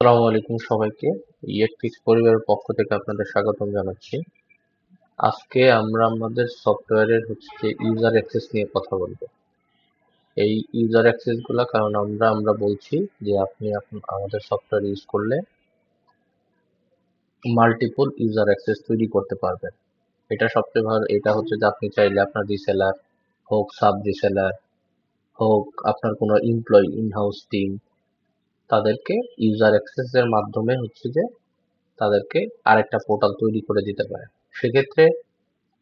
আসসালামু আলাইকুম সবাইকে। ইলেকট্রিক্স পরিবারের পক্ষ থেকে আপনাদের স্বাগতম জানাচ্ছি। আজকে আমরা আমাদের সফটওয়্যারের যে ইউজার অ্যাক্সেস নিয়ে কথা বলবো। এই ইউজার অ্যাক্সেস গুলা কারণ আমরা বলছি যে আপনি আমাদের সফটওয়্যার ইউজ করলে মাল্টিপল ইউজার অ্যাক্সেস তৈরি করতে পারবেন। এটা সবচেয়ে ভালো। এটা হচ্ছে যে আপনি চাইলে আপনার রিসেলার হোক, সাব রিসেলার হোক, আপনার কোনো এমপ্লয়ি ইন হাউস টিম, তাদেরকে ইউজার অ্যাক্সেস এর মাধ্যমে যে তাদেরকে আরেকটা পোর্টাল তৈরি করে দিতে পারে। সেক্ষেত্রে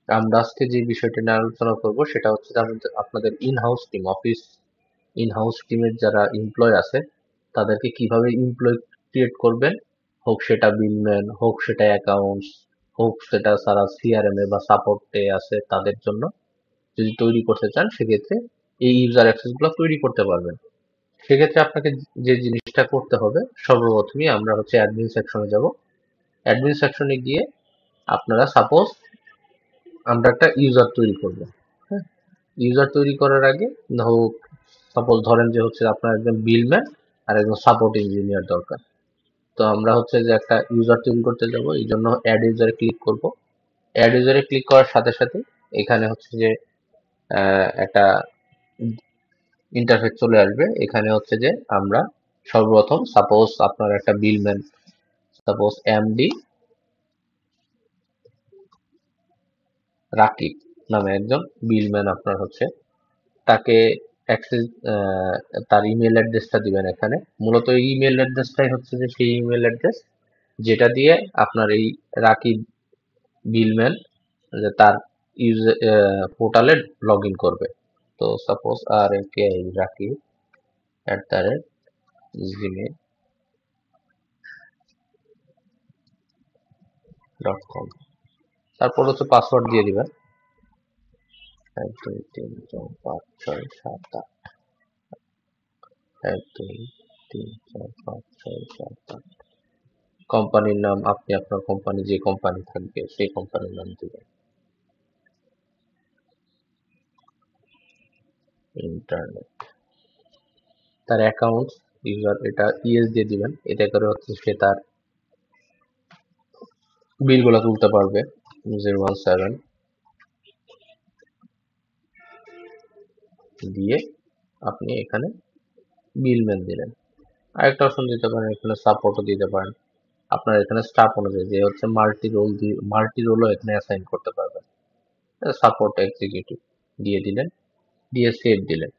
আমরা আজকে যে বিষয়টা নিয়ে আলোচনা করব সেটা হচ্ছে যে আপনাদের ইন-হাউস টিম, অফিস ইন-হাউস টিমের যারা এমপ্লয় আছে তাদেরকে কিভাবে এমপ্লয় ক্রিয়েট করবেন, হোক সেটা বিলম্যান, হোক সেটা অ্যাকাউন্টস, হোক সেটা সারা সিআরএম এ বা সাপোর্টে আছে তাদের জন্য যদি তৈরি করতে চান সেক্ষেত্রে এই ইউজার অ্যাক্সেস গুলো তৈরি করতে পারবেন। সেক্ষেত্রে আপনাকে যে জিনিসটা করতে হবে, সর্বপ্রথমই আমরা অ্যাডমিন সেকশনে যাব। অ্যাডমিন সেকশনে গিয়ে আপনারা সাপোজ আমরা একটা ইউজার তৈরি করব। হ্যাঁ, ইউজার তৈরি করার আগে হোক, সাপোজ ধরেন যে আপনার একজন বিলম্যান আর একজন সাপোর্ট ইঞ্জিনিয়ার দরকার। তো আমরা যে একটা ইউজার তৈরি করতে যাব, এই জন্য অ্যাড ইউজারে ক্লিক করব। অ্যাড ইউজারে ক্লিক করার সাথে সাথে এখানে যে একটা ইন্টারফেস চলে আসবে। এখানে যে আমরা সর্বপ্রথম সাপোজ আপনার একটা বিলম্যান, সাপোজ এমডি রাকিব নামে একজন বিলম্যান আপনার তাকে অ্যাক্সেস, তার ইমেল অ্যাড্রেসটা দিবেন এখানে। মূলত এই ইমেল অ্যাড্রেসটাই যে সেই ইমেল অ্যাড্রেস যেটা দিয়ে আপনার এই রাকিব বিলম্যান যে তার পোর্টালে লগ ইন করবে। তো সাপোজ আর কে রাকিব @gmail.com, তারপর পাসওয়ার্ড দিয়ে দিবেন 1 2 3 4 5 6 7 8, 1 2 3 4 5 6 7 8। কোম্পানির নাম আপনি আপনার কোম্পানি, যে কোম্পানি থাকবে সেই কোম্পানির নাম দিবেন। ইন্টারনেট, তার অ্যাকাউন্ট ইউজার এটা ইএস দিয়ে দিবেন। এটা করে সে তার বিলগুলো তুলতে পারবে। 017 দিয়ে আপনি এখানে বিলম্যান দিলেন। আরেকটা অপশন দিতে পারেন, এখানে সাপোর্টও দিতে পারেন। আপনার এখানে স্টাফ অনুযায়ী যে মাল্টি রোলও এখানে অ্যাসাইন করতে পারবেন। সাপোর্ট এক্সিকিউটিভ দিয়ে দিলেন, দিয়ে সেভ দিলেন।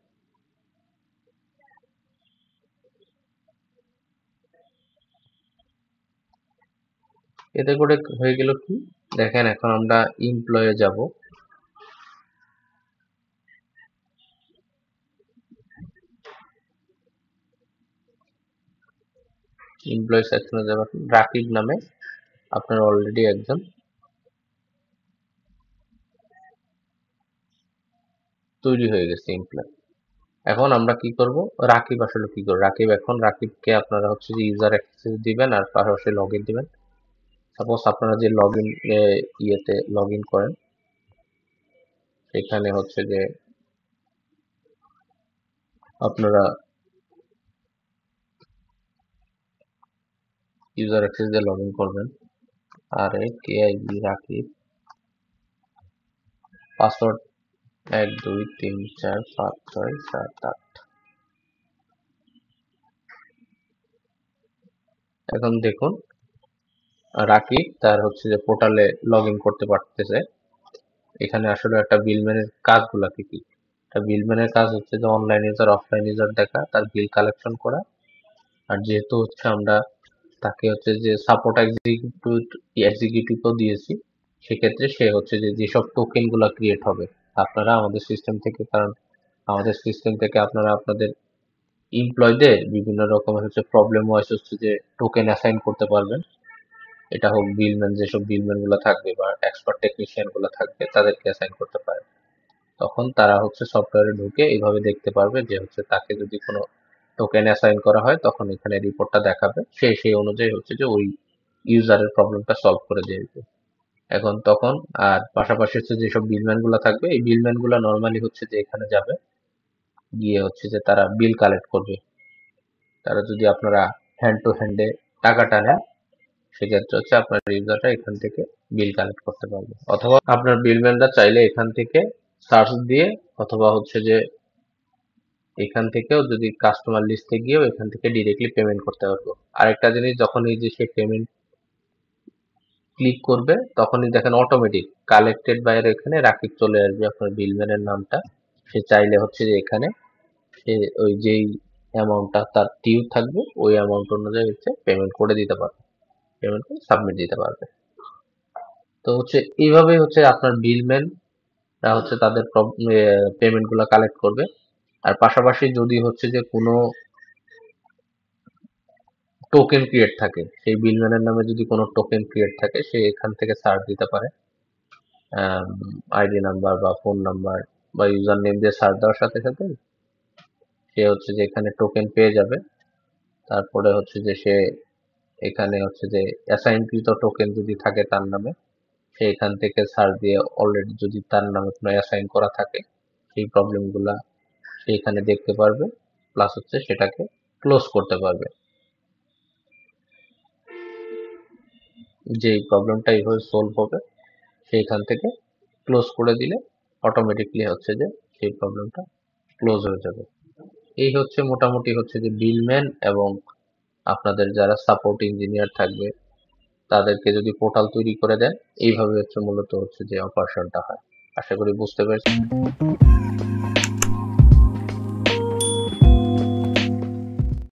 এতে করে হয়ে গেল কি, দেখেন এখন আমরা এমপ্লয়ে যাব। এমপ্লয় সেকশনে যাবেন, রাকিব নামে আপনার অলরেডি একজন তৈরি হয়ে গেছে এমপ্লয়। এখন আমরা কি করব, রাকিব আসলে কি করব, রাকিবকে আপনারা যে ইউজার অ্যাক্সেস দিবেন আর পাশাপাশি লগ ইন দিবেন। সাপোজ আপনারা যে লগ ইন ইয়েতে লগ ইন করেন, সেখানে যে আপনারা ইউজার অ্যাক্সেস দিয়ে লগ ইন করবেন। আর KIB রাকিব, পাসওয়ার্ড 1 2 3 4 5 6 7 8। এখন দেখুন রাকিব তার যে পোর্টালে লগ ইন করতে পারতেছে। এখানে আসলে একটা বিলম্যানের কাজগুলা কি কি, একটা বিলম্যানের কাজ যে অনলাইন ইউজার অফলাইন ইউজার দেখা, তার বিল কালেকশন করা। আর যেহেতু আমরা তাকে যে সাপোর্ট এক্সিকিউটিভও দিয়েছি, সেক্ষেত্রে সে যে যেসব টোকেন গুলা ক্রিয়েট হবে আপনারা আমাদের সিস্টেম থেকে, কারণ আমাদের সিস্টেম থেকে আপনারা আপনাদের এমপ্লয়ীদের বিভিন্ন রকমের প্রবলেম ওয়াইজ যে টোকেন অ্যাসাইন করতে পারবেন। এটা হোক বিলম্যান, যেসব বিলম্যান গুলো থাকবে বা এক্সপার্ট টেকনিশিয়ান গুলো থাকবে তাদেরকে অ্যাসাইন করতে পারে। তখন তারা সফটওয়্যারে ঢুকে এইভাবে দেখতে পারবে যে তাকে যদি কোনো টোকেন অ্যাসাইন করা হয় তখন এখানে রিপোর্টটা দেখাবে, সে সেই অনুযায়ী যে ওই ইউজারের প্রবলেমটা সলভ করে দিবে। এখন তখন আর পাশাপাশি যেসব বিলম্যান গুলা থাকবে, এই বিলম্যান গুলা নর্মালি যে এখানে যাবে, গিয়ে যে তারা বিল কালেক্ট করবে। তারা যদি আপনারা হ্যান্ড টু হ্যান্ডে টাকাটা নেন, সেক্ষেত্রে হচ্ছে আপনার ইউজাররা এখান থেকে বিল কালেক্ট করতে পারবে। অথবা আপনার বিলম্যানরা চাইলে এখান থেকে সার্চ দিয়ে, অথবা হচ্ছে যে এখান থেকেও যদি কাস্টমার লিস্টে গিয়েও এখান থেকে ডিরেক্টলি পেমেন্ট করতে পারবো। আরেকটা জিনিস, যখন এই যে সে পেমেন্ট ক্লিক করবে তখনই দেখেন অটোমেটিক কালেক্টেড বাইরে এখানে রাকিব চলে আসবে আপনার বিলম্যানের নামটা। সে চাইলে হচ্ছে যে এখানে সে ওই যেই অ্যামাউন্টটা তার ডিউ থাকবে ওই অ্যামাউন্ট অনুযায়ী হচ্ছে পেমেন্ট করে দিতে পারবে, পেমেন্ট করে সাবমিট দিতে পারবে। তো হচ্ছে এইভাবেই হচ্ছে আপনার বিলম্যানরা হচ্ছে তাদের পেমেন্ট গুলা কালেক্ট করবে। আর পাশাপাশি যদি হচ্ছে যে কোনো টোকেন ক্রিয়েট থাকে, সেই বিলম্যানের নামে যদি কোনো টোকেন ক্রিয়েট থাকে, সে এখান থেকে সার্চ দিতে পারে আইডি নাম্বার বা ফোন নাম্বার বা ইউজার নেম দিয়ে সার্চ দেওয়ার সাথে সাথে সে হচ্ছে যে এখানে টোকেন পেয়ে যাবে। তারপরে হচ্ছে যে সে এখানে হচ্ছে যে অ্যাসাইনকৃত টোকেন যদি থাকে তার নামে, সে এখান থেকে সার্চ দিয়ে অলরেডি যদি তার নামে কোনো অ্যাসাইন করা থাকে সেই প্রবলেমগুলা সে এখানে দেখতে পারবে, প্লাস হচ্ছে সেটাকে ক্লোজ করতে পারবে। যেই প্রবলেমটা এইভাবে সলভ হবে সেইখান থেকে ক্লোজ করে দিলে অটোমেটিকলি হচ্ছে যে সেই প্রবলেমটা ক্লোজ হয়ে যাবে। এই হচ্ছে মোটামুটি হচ্ছে যে বিলম্যান এবং আপনাদের যারা সাপোর্ট ইঞ্জিনিয়ার থাকবে তাদেরকে যদি পোর্টাল তৈরি করে দেন, এইভাবে হচ্ছে মূলত হচ্ছে যে অপারেশনটা হয়। আশা করি বুঝতে পেরেছেন।